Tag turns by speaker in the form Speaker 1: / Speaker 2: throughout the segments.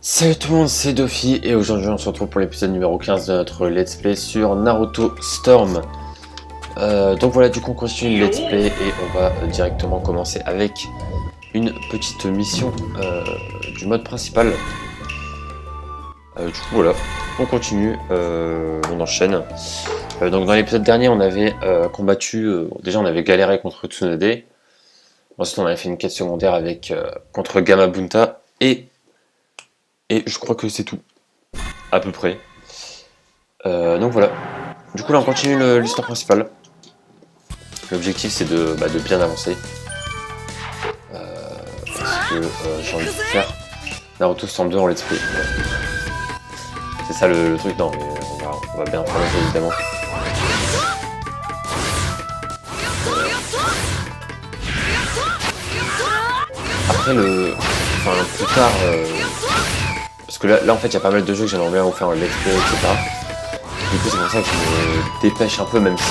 Speaker 1: Salut tout le monde, c'est Dofi et aujourd'hui on se retrouve pour l'épisode numéro 15 de notre let's play sur Naruto Storm. Donc voilà, du coup on continue le let's play et on va directement commencer avec une petite mission du mode principal. Du coup voilà, on continue, on enchaîne. Donc dans l'épisode dernier on avait combattu, déjà on avait galéré contre Tsunade. Ensuite on avait fait une quête secondaire avec contre Gamabunta et je crois que c'est tout, à peu près. Donc voilà. Du coup là on continue l'histoire principale. L'objectif c'est de bien avancer. Parce que j'ai envie de faire Naruto Storm 2 en let's play. Ouais. C'est ça le truc, non mais on va bien faire le jeu évidemment. Après plus tard, parce que là en fait il y a pas mal de jeux que j'aimerais bien vous faire en let's play, etc. Du coup c'est pour ça que je me dépêche un peu, même si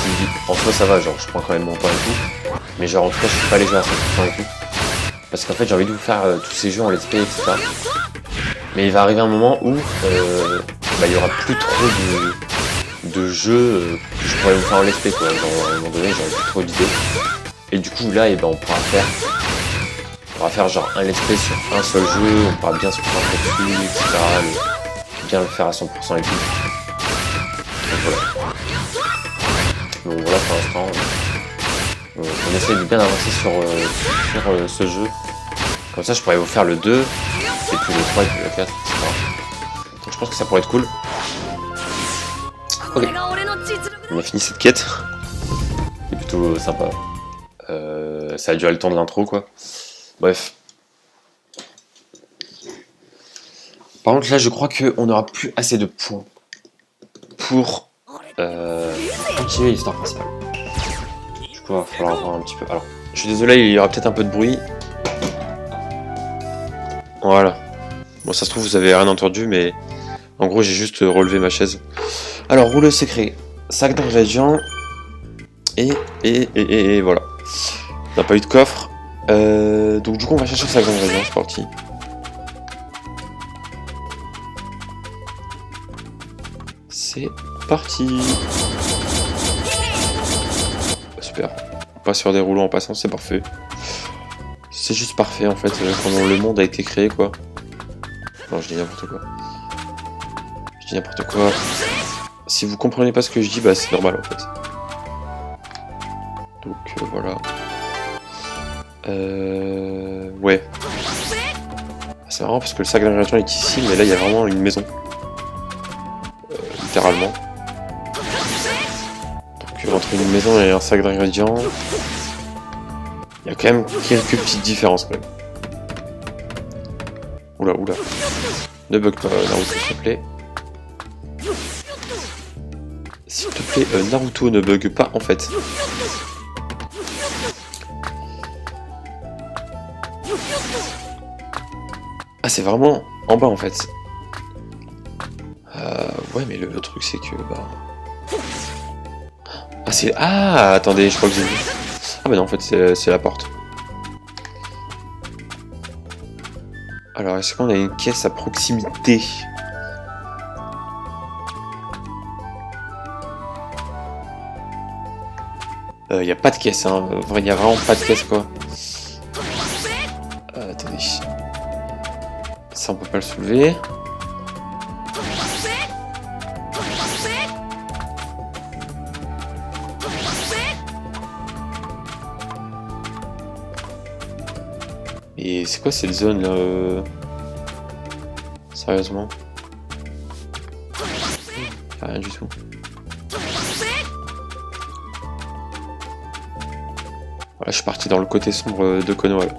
Speaker 1: en soi ça va, genre je prends quand même mon temps et tout. Mais genre en tout cas je suis pas les jeux à 100% et tout. Parce qu'en fait j'ai envie de vous faire tous ces jeux en let's play, etc. Mais il va arriver un moment où il y aura plus trop de jeux que je pourrais vous faire en let's play quoi. Genre, à un moment donné j'aurai plus trop d'idées. Et du coup là on pourra faire genre un let's play sur un seul jeu, on pourra bien se concentrer dessus, etc. Bien le faire à 100% et tout. Donc voilà pour l'instant. On essaie de bien avancer sur ce jeu. Comme ça je pourrais vous faire le 2, et puis le 3, et puis le 4, etc. Donc je pense que ça pourrait être cool. Ok. On a fini cette quête. C'est plutôt sympa. Ça a duré le temps de l'intro quoi. Bref. Par contre là je crois qu'on n'aura plus assez de points pour continuer l'histoire principale. Du coup il va falloir voir un petit peu. Alors, je suis désolé, il y aura peut-être un peu de bruit. Voilà. Bon ça se trouve vous avez rien entendu, mais en gros j'ai juste relevé ma chaise. Alors rouleau secret, sac d'ingrédients et voilà. On n'a pas eu de coffre. Donc du coup on va chercher le sac d'ingrédients, c'est parti. C'est parti. Super. On passe sur des rouleaux en passant, c'est parfait. C'est juste parfait en fait, comment le monde a été créé quoi. Non je dis n'importe quoi. Je dis n'importe quoi. Si vous comprenez pas ce que je dis, bah c'est normal en fait. Donc voilà. Ouais. C'est marrant parce que le sac d'ingrédients est ici, mais là il y a vraiment une maison. Littéralement. Donc entre une maison et un sac d'ingrédients, il y a quand même quelques petites différences quand même. Oula. Ne bug pas Naruto s'il te plaît. S'il te plaît, Naruto ne bug pas en fait. Ah c'est vraiment en bas en fait. Ouais mais le truc c'est que Ah c'est... Ah attendez, je crois que j'ai vu. Ah mais non en fait c'est la porte. Alors est-ce qu'on a une caisse à proximité? Y a pas de caisse hein, y a vraiment pas de caisse quoi. Attendez. Ça on peut pas le soulever. Et c'est quoi cette zone là Sérieusement? Rien du tout. Voilà, je suis parti dans le côté sombre de Konoha là.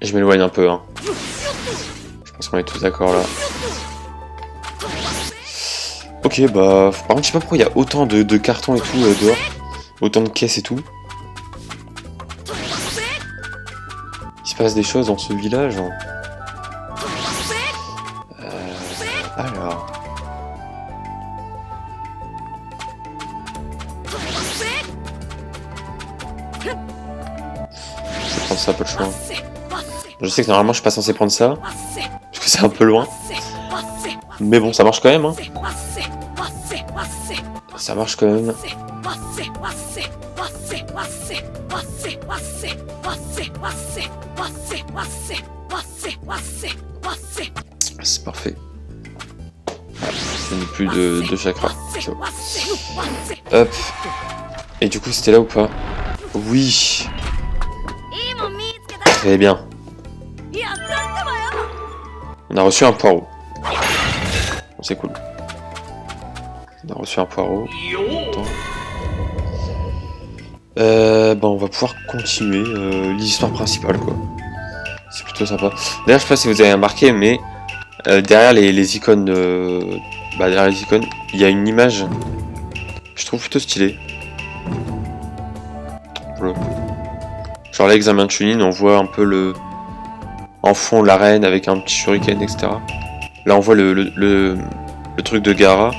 Speaker 1: Je m'éloigne un peu hein. Je pense qu'on est tous d'accord là. Ok bah... Par contre je sais pas pourquoi il y a autant de cartons et tout dehors. Autant de caisses et tout. Il se passe des choses dans ce village. Hein. Alors... Je vais prendre ça, pas le choix. Je sais que normalement je suis pas censé prendre ça, parce que c'est un peu loin. Mais bon, ça marche quand même, hein. Ça marche quand même. C'est parfait. Je n'ai plus de chakra. Bon. Hop. Et du coup, c'était là ou pas? Oui. Très bien. On a reçu un poireau. Bon, c'est cool. On a reçu un poireau. Bah on va pouvoir continuer l'histoire principale, quoi. C'est plutôt sympa. D'ailleurs, je sais pas si vous avez remarqué, mais derrière les icônes, derrière les icônes, il y a une image. Je trouve plutôt stylée. Voilà. Genre l'examen de Chunin, on voit un peu en fond l'arène avec un petit shuriken, etc. Là, on voit le truc de Gaara.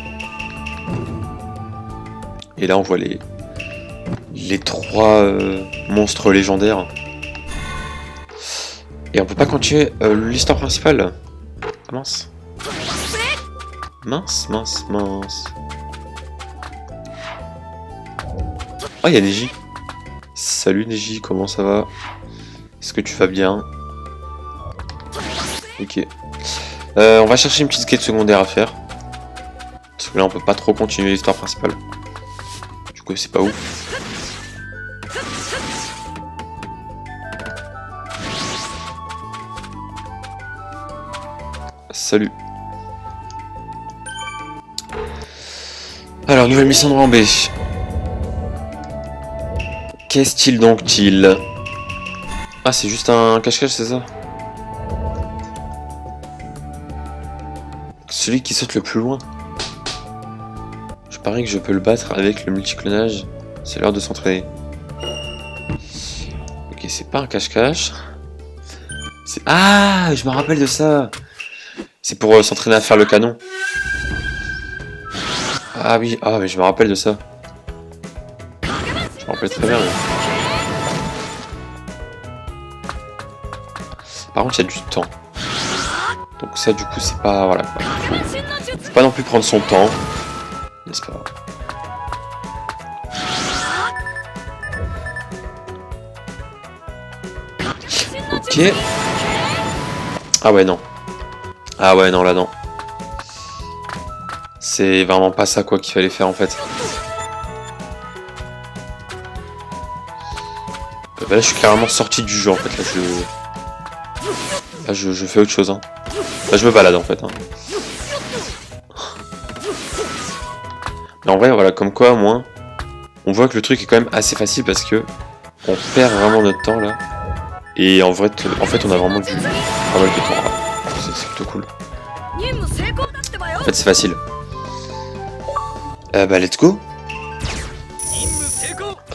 Speaker 1: Et là, on voit les trois monstres légendaires. Et on peut pas continuer l'histoire principale. Ah, mince. Mince. Oh, il y a Neji. Salut Neji, comment ça va? Est-ce que tu vas bien? Ok. On va chercher une petite quête secondaire à faire. Parce que là, on peut pas trop continuer l'histoire principale. Du coup, c'est pas ouf. Salut. Alors, nouvelle mission de rang B. Qu'est-il donc-il? Ah, c'est juste un cache-cache, c'est ça? Celui qui saute le plus loin. Je parie que je peux le battre avec le multiclonage. C'est l'heure de s'entraîner. Ok, c'est pas un cache-cache. Ah, je me rappelle de ça. C'est pour s'entraîner à faire le canon. Ah oui, ah mais je me rappelle de ça. Je me rappelle très bien. Mais... Par contre, il y a du temps. Donc ça, du coup, c'est pas... Voilà. Faut pas non plus prendre son temps. N'est-ce pas? Ok. Ah ouais, non. Ah ouais, non, là, non. C'est vraiment pas ça, quoi, qu'il fallait faire, en fait. Bah là, je suis carrément sorti du jeu, en fait. Là, je fais autre chose, hein. Là, je me balade, en fait. Hein. Mais en vrai, voilà, comme quoi, au moins, on voit que le truc est quand même assez facile parce que on perd vraiment notre temps, là. Et en vrai, on a vraiment pas mal de temps, là. C'est plutôt cool. En fait, c'est facile. Bah, let's go.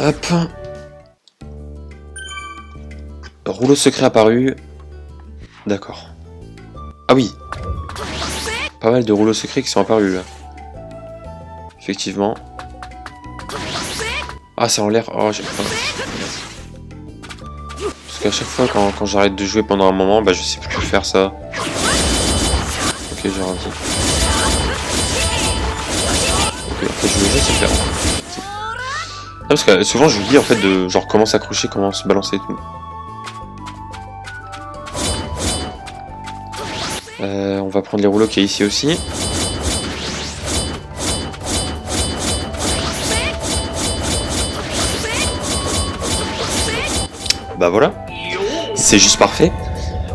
Speaker 1: Hop. Rouleau secret apparu. D'accord. Ah oui. Pas mal de rouleaux secrets qui sont apparus, là. Effectivement. Ah, c'est en l'air. Oh, j'ai pas... Parce qu'à chaque fois, quand j'arrête de jouer pendant un moment, bah, je sais plus faire ça. Ok, j'ai raté. Ok, en fait, je le jeu, c'est clair. Non, parce que souvent, je vous dis, en fait, de genre comment s'accrocher, comment se balancer et tout. On va prendre les rouleaux qui est ici aussi. Bah voilà, c'est juste parfait.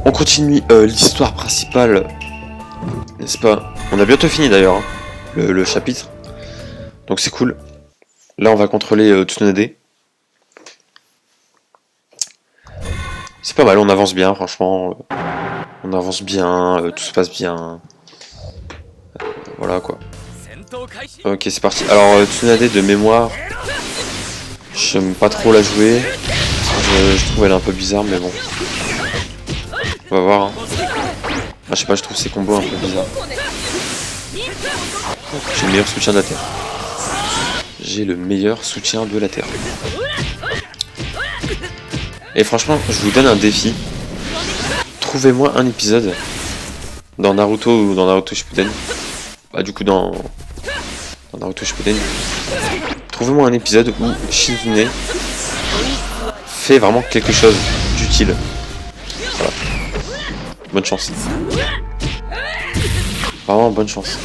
Speaker 1: On continue l'histoire principale, n'est-ce pas? On a bientôt fini d'ailleurs, hein, le chapitre. Donc c'est cool. Là on va contrôler Tsunade. C'est pas mal, on avance bien franchement. On avance bien, tout se passe bien. Voilà quoi. Ok, c'est parti. Alors Tsunade de mémoire, j'aime pas trop la jouer. Je trouve elle est un peu bizarre, mais bon. On va voir. Hein. Ah, je sais pas, je trouve ses combos un peu bizarres. J'ai le meilleur soutien de la Terre. J'ai le meilleur soutien de la Terre. Et franchement, je vous donne un défi. trouvez-moi un épisode dans Naruto ou dans Naruto Shippuden. Bah du coup dans Naruto Shippuden. Trouvez-moi un épisode où Shizune fait vraiment quelque chose d'utile. Voilà. Bonne chance. Vraiment bonne chance.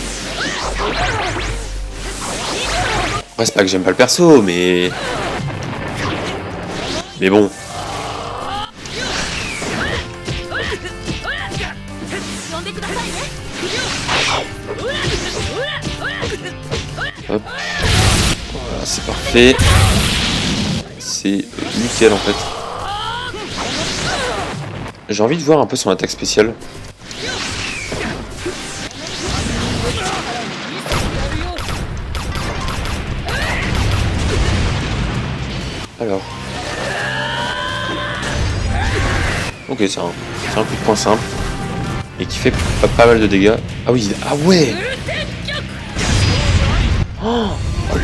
Speaker 1: Après c'est pas que j'aime pas le perso, mais bon. Hop. Voilà, c'est parfait. C'est nickel en fait. J'ai envie de voir un peu son attaque spéciale. Alors. Ok, c'est un coup de poing simple. Et qui fait pas mal de dégâts. Ah oui, ah ouais. Oh,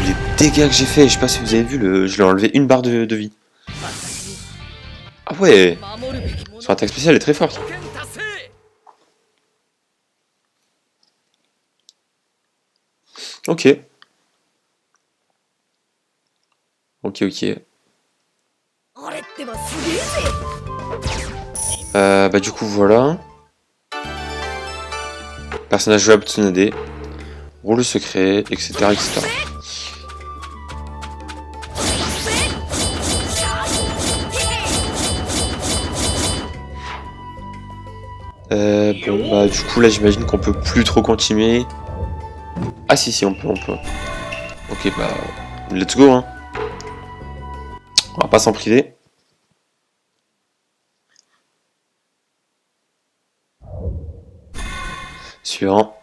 Speaker 1: les dégâts que j'ai fait, je sais pas si vous avez vu, je lui ai enlevé une barre de vie. Ah ouais. Son attaque spéciale est très forte. Ok. Ok. Bah du coup voilà. Personnage jouable Tsunade. Rôle secret, etc. Bon bah du coup là j'imagine qu'on peut plus trop continuer. Ah si on peut. Ok bah let's go hein. On va pas s'en priver. Suivant.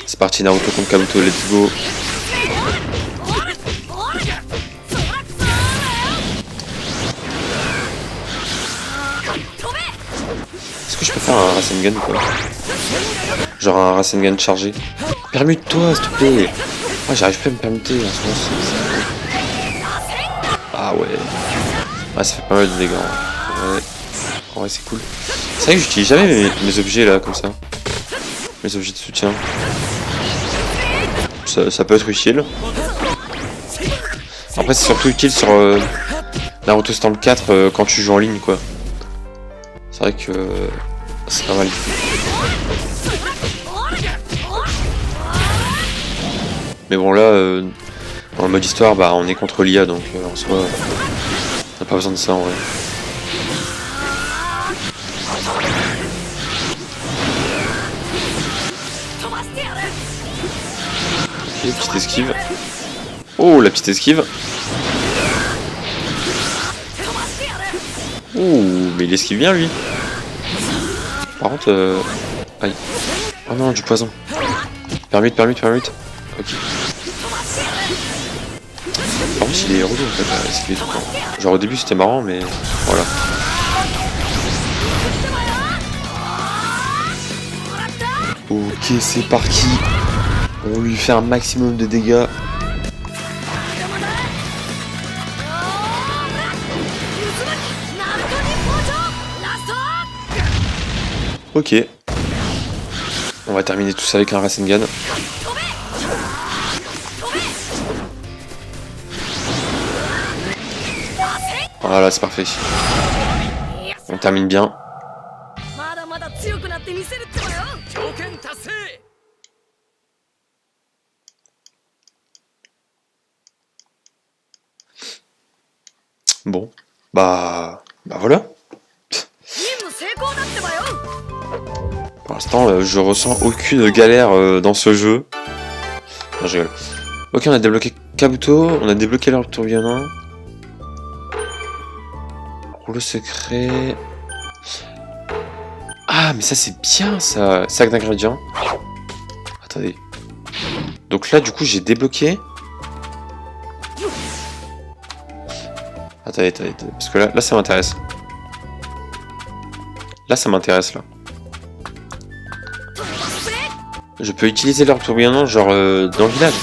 Speaker 1: C'est parti Naruto contre Kabuto, let's go. Est-ce que je peux faire un Rasengan ou quoi? Genre un Rasengan chargé. Permute-toi s'il te plaît. Ah j'arrive pas à me permuter en ce moment. Ah ouais. Ah ça fait pas mal de dégâts. Ouais c'est cool. C'est vrai que j'utilise jamais mes objets là comme ça. Mes objets de soutien. Ça peut être utile. Après c'est surtout utile sur Naruto Storm 4 quand tu joues en ligne quoi. C'est vrai que c'est pas mal. Mais bon là, dans le mode histoire, bah on est contre l'IA donc en soi, on n'a pas besoin de ça en vrai. Ok, petite esquive. Oh, la petite esquive. Ouh, mais il esquive bien lui. Par contre, aïe. Oh non, du poison. Permute. Ok. Par contre, il est relou en fait à esquiver tout le temps. Genre au début c'était marrant, mais voilà. Ok, c'est parti. On lui fait un maximum de dégâts. Ok. On va terminer tout ça avec un Rasengan. Voilà, c'est parfait. On termine bien. Bon, bah voilà. Pour l'instant, je ressens aucune galère dans ce jeu. Non, je rigole. Ok, on a débloqué Kabuto, on a débloqué l'orbe tourbillonnant. Rouleau secret. Ah, mais ça c'est bien ça. Sac d'ingrédients. Attendez. Donc là, du coup, j'ai débloqué. Attendez. Parce que là ça m'intéresse. Là, ça m'intéresse, là. Je peux utiliser l'orbe tourbillonnant, genre, dans le village.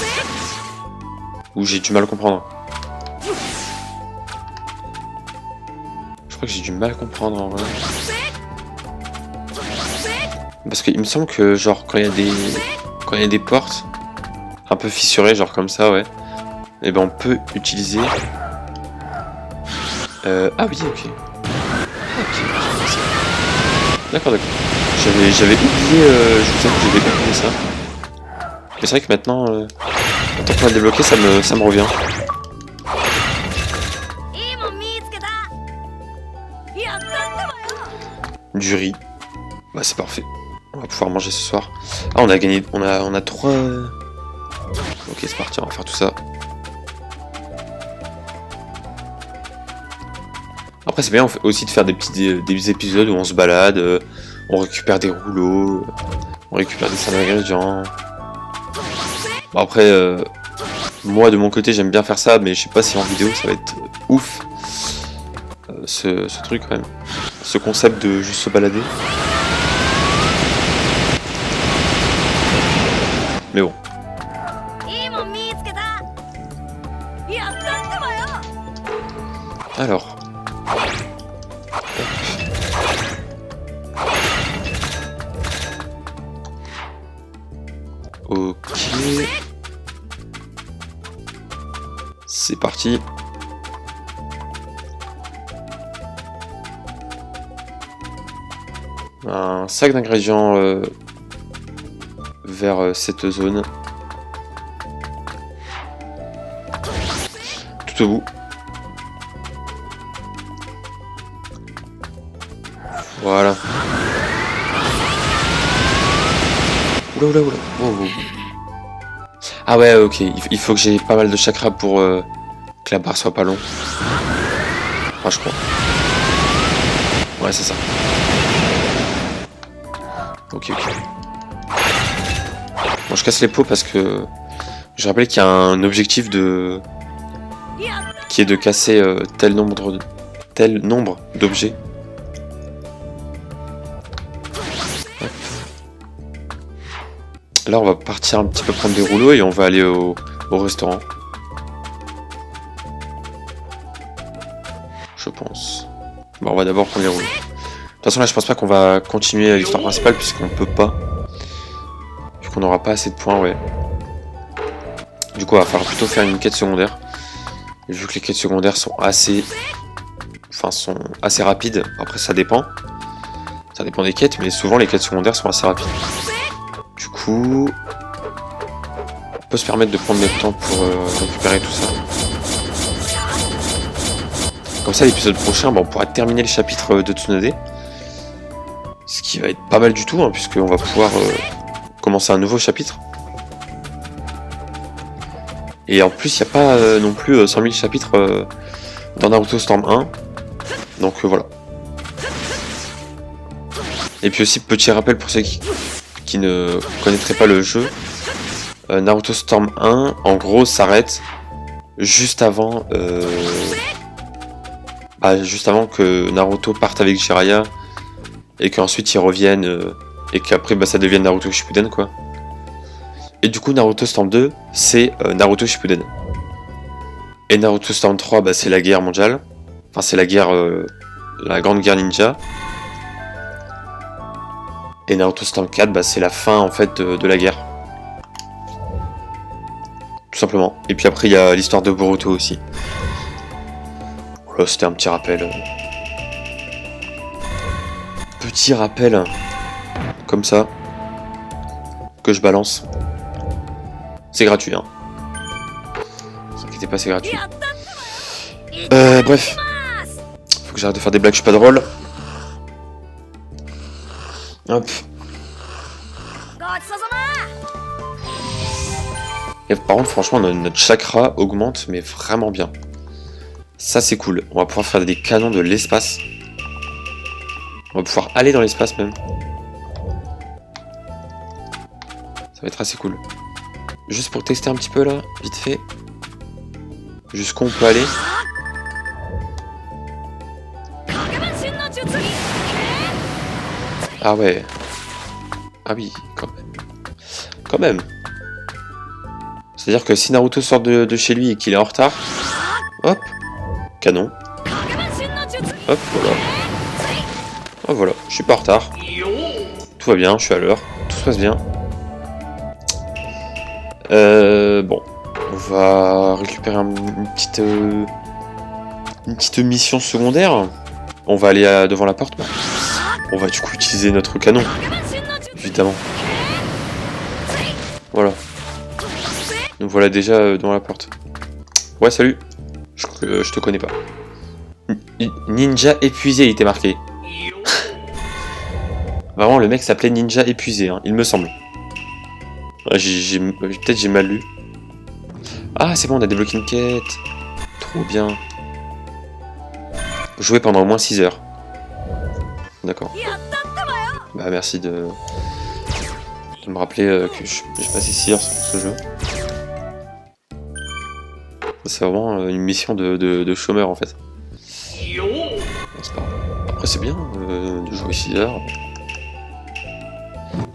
Speaker 1: Ou j'ai du mal à comprendre. crois que j'ai du mal à comprendre en vrai. Parce qu'il me semble que genre quand il y a des portes un peu fissurées, genre comme ça, ouais. Et ben on peut utiliser. Ah oui, ok. D'accord, d'accord. J'avais oublié, je vous avoue que j'avais oublié ça. Mais c'est vrai que maintenant, tant qu'on a débloqué, ça me revient. Du riz. Bah c'est parfait. On va pouvoir manger ce soir. Ah on a gagné. On a 3. Ok c'est parti, on va faire tout ça. Après c'est bien aussi de faire des épisodes où on se balade, on récupère des rouleaux, on récupère des ingrédients. Bon après moi de mon côté j'aime bien faire ça, mais je sais pas si en vidéo ça va être ouf. Ce truc quand même. Ce concept de juste se balader. Mais bon. Alors. Ok. C'est parti. Un sac d'ingrédients vers cette zone. Tout au bout. Voilà. Oula oula oula. Oh, oh. Ah ouais ok, il faut que j'ai pas mal de chakras pour que la barre soit pas longue. Enfin je crois. Ouais c'est ça. Ok ok. Bon je casse les pots parce que je rappelle qu'il y a un objectif qui est de casser tel nombre d'objets. Là on va partir un petit peu prendre des rouleaux et on va aller au restaurant. Je pense. Bon on va d'abord prendre les rouleaux. De toute façon là je pense pas qu'on va continuer l'histoire principale puisqu'on peut pas. Vu qu'on n'aura pas assez de points, ouais. Du coup on va falloir plutôt faire une quête secondaire. Et vu que les quêtes secondaires sont assez rapides, après ça dépend. Ça dépend des quêtes, mais souvent les quêtes secondaires sont assez rapides. Du coup, on peut se permettre de prendre notre temps pour récupérer tout ça. Comme ça l'épisode prochain, on pourra terminer le chapitre de Tsunade. Ce qui va être pas mal du tout, hein, puisqu'on va pouvoir commencer un nouveau chapitre. Et en plus, il n'y a pas non plus 100 000 chapitres dans Naruto Storm 1. Donc voilà. Et puis aussi, petit rappel pour ceux qui ne connaîtraient pas le jeu. Naruto Storm 1, en gros, s'arrête juste avant que Naruto parte avec Jiraiya. Et qu'ensuite ils reviennent et qu'après ça devienne Naruto Shippuden quoi. Et du coup Naruto Storm 2 c'est Naruto Shippuden. Et Naruto Storm 3 c'est la guerre mondiale. Enfin c'est la guerre, la grande guerre ninja. Et Naruto Storm 4 c'est la fin en fait de la guerre. Tout simplement. Et puis après il y a l'histoire de Boruto aussi. Voilà c'était un petit rappel. Petit rappel, comme ça, que je balance. C'est gratuit, hein. Ne vous inquiétez pas, c'est gratuit. Bref. Faut que j'arrête de faire des blagues, je suis pas drôle. Hop. Et par contre, franchement, notre chakra augmente, mais vraiment bien. Ça, c'est cool. On va pouvoir faire des canons de l'espace. On va pouvoir aller dans l'espace même. Ça va être assez cool. Juste pour tester un petit peu là, vite fait. Jusqu'où on peut aller. Ah ouais. Ah oui, quand même. Quand même. C'est-à-dire que si Naruto sort de chez lui et qu'il est en retard, hop, canon. Hop, voilà. Oh, voilà, je suis pas en retard. Tout va bien, je suis à l'heure. Tout se passe bien. Bon. On va récupérer une petite mission secondaire. On va aller devant la porte. On va du coup utiliser notre canon. Évidemment. Voilà. Donc voilà déjà devant la porte. Ouais, salut. Je te connais pas. Ninja épuisé, il était marqué. Vraiment, le mec s'appelait Ninja épuisé, hein, il me semble. Peut-être j'ai mal lu. Ah, c'est bon, on a débloqué une quête. Trop bien. Jouer pendant au moins 6 heures. D'accord. Bah, merci de me rappeler que j'ai passé 6 heures sur ce jeu. C'est vraiment une mission de chômeur en fait. C'est pas... Après, c'est bien de jouer 6 heures.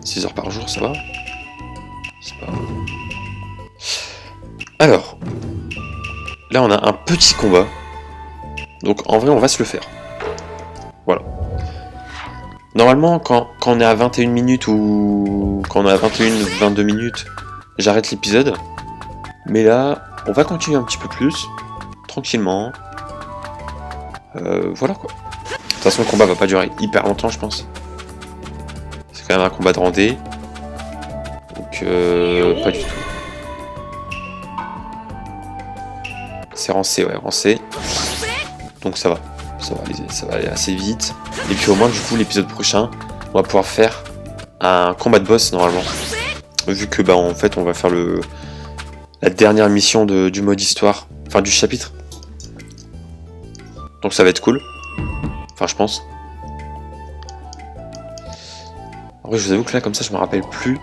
Speaker 1: 6 heures par jour, ça va. C'est pas... Alors, là on a un petit combat. Donc en vrai on va se le faire. Voilà. Normalement quand on est à 21 minutes ou quand on est à 21-22 minutes, j'arrête l'épisode. Mais là, on va continuer un petit peu plus, tranquillement. Voilà quoi. De toute façon le combat va pas durer hyper longtemps je pense. C'est quand même un combat de rendez. Donc pas du tout. C'est rancé, ouais, rancé. Donc ça va aller assez vite. Et puis au moins du coup l'épisode prochain, on va pouvoir faire un combat de boss normalement. Vu que bah en fait on va faire la dernière mission du mode histoire, enfin du chapitre. Donc ça va être cool. Enfin je pense. En vrai je vous avoue que là comme ça je me rappelle plus.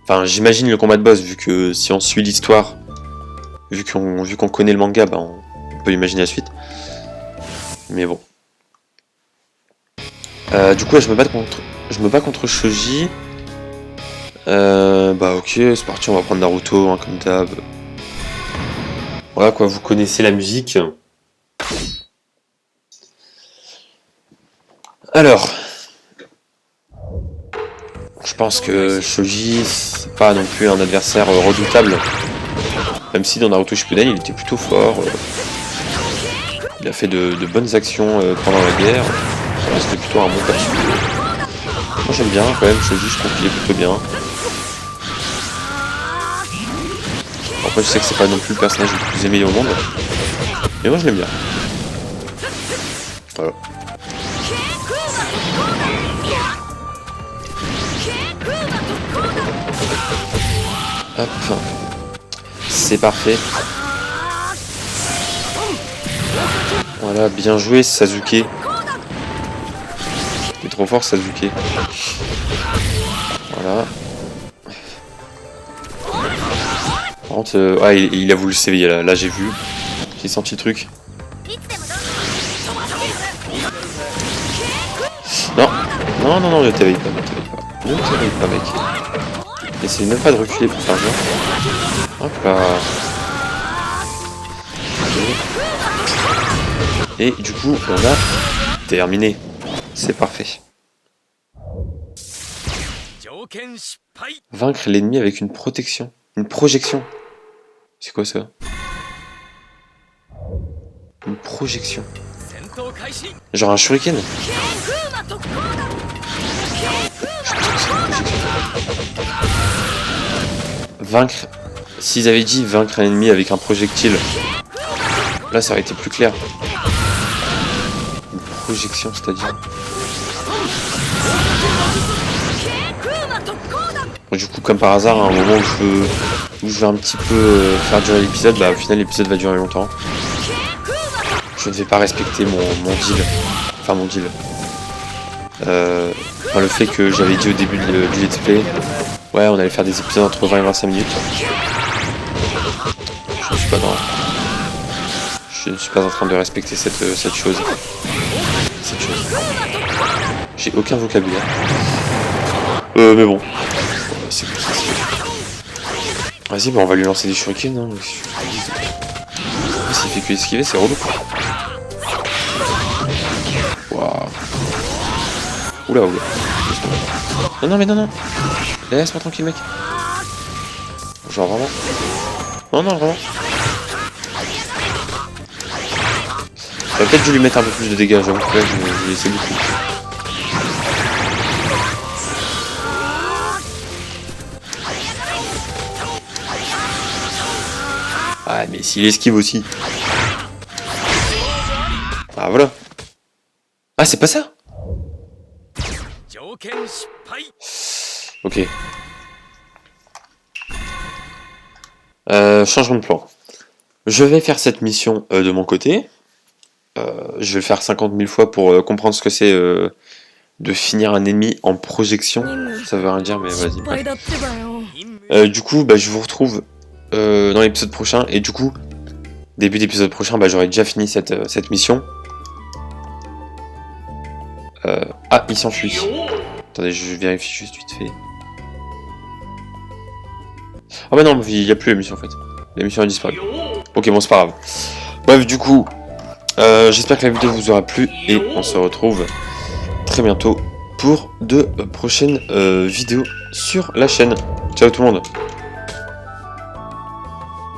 Speaker 1: Enfin j'imagine le combat de boss vu que si on suit l'histoire, vu qu'on connaît le manga, bah on peut imaginer la suite. Mais bon. Du coup, là, je me bats contre Shoji. Bah ok, c'est parti, on va prendre Naruto, hein, comme d'hab. Voilà quoi, vous connaissez la musique. Alors. Je pense que Shoji, c'est pas non plus un adversaire redoutable. Même si dans Naruto Shippuden, il était plutôt fort. Il a fait de bonnes actions pendant la guerre. C'était plutôt un bon perso. Moi j'aime bien quand même Shoji, je trouve qu'il est plutôt bien. Après je sais que c'est pas non plus le personnage le plus aimé au monde. Mais moi je l'aime bien. Voilà. Hop. C'est parfait. Voilà, bien joué Sasuke. T'es trop fort Sasuke. Voilà. Par contre, ah, il a voulu s'éveiller là, j'ai vu. J'ai senti le truc. Non, non, non, non, ne t'éveille pas, ne t'éveille pas. Ne t'éveille pas mec. Essaye même pas de reculer pour faire genre. Hop là. Et du coup, on a terminé. C'est parfait. Vaincre l'ennemi avec une protection. Une projection. C'est quoi ça? Une projection. Genre un shuriken. Vaincre. S'ils avaient dit vaincre un ennemi avec un projectile, là ça aurait été plus clair. Une projection, c'est-à-dire. Du coup, comme par hasard, à un moment où je veux un petit peu faire durer l'épisode, bah au final l'épisode va durer longtemps. Je ne vais pas respecter mon deal. Enfin mon deal. Enfin, le fait que j'avais dit au début du let's play, ouais on allait faire des épisodes entre 20 et 25 minutes. Je ne suis pas en train de respecter cette chose. J'ai aucun vocabulaire. Mais bon. C'est cool, vas-y, bah on va lui lancer des shurikens. Hein. S'il fait que esquiver, c'est relou. Oula, oula. Non, non, mais non, non. Laisse-moi tranquille, mec. Genre vraiment. Non, non, vraiment. J'aurais peut-être dû lui mettre un peu plus de dégâts, j'avoue que là, je lui laissais beaucoup. Ah, mais s'il esquive aussi. Ah, voilà. Ah, c'est pas ça? Ok. Changement de plan. Je vais faire cette mission de mon côté. Je vais le faire 50 000 fois pour comprendre ce que c'est de finir un ennemi en projection. Ça veut rien dire, mais vas-y. Du coup, bah, je vous retrouve dans l'épisode prochain. Et du coup, début d'épisode prochain, bah, j'aurai déjà fini cette mission. Ah, il s'enfuit. Attendez, je vérifie juste vite fait. Ah bah non, il n'y a plus la mission en fait. La mission a disparu. Ok, bon, c'est pas grave. Bref, du coup, j'espère que la vidéo vous aura plu. Et on se retrouve très bientôt pour de prochaines vidéos sur la chaîne. Ciao tout le monde.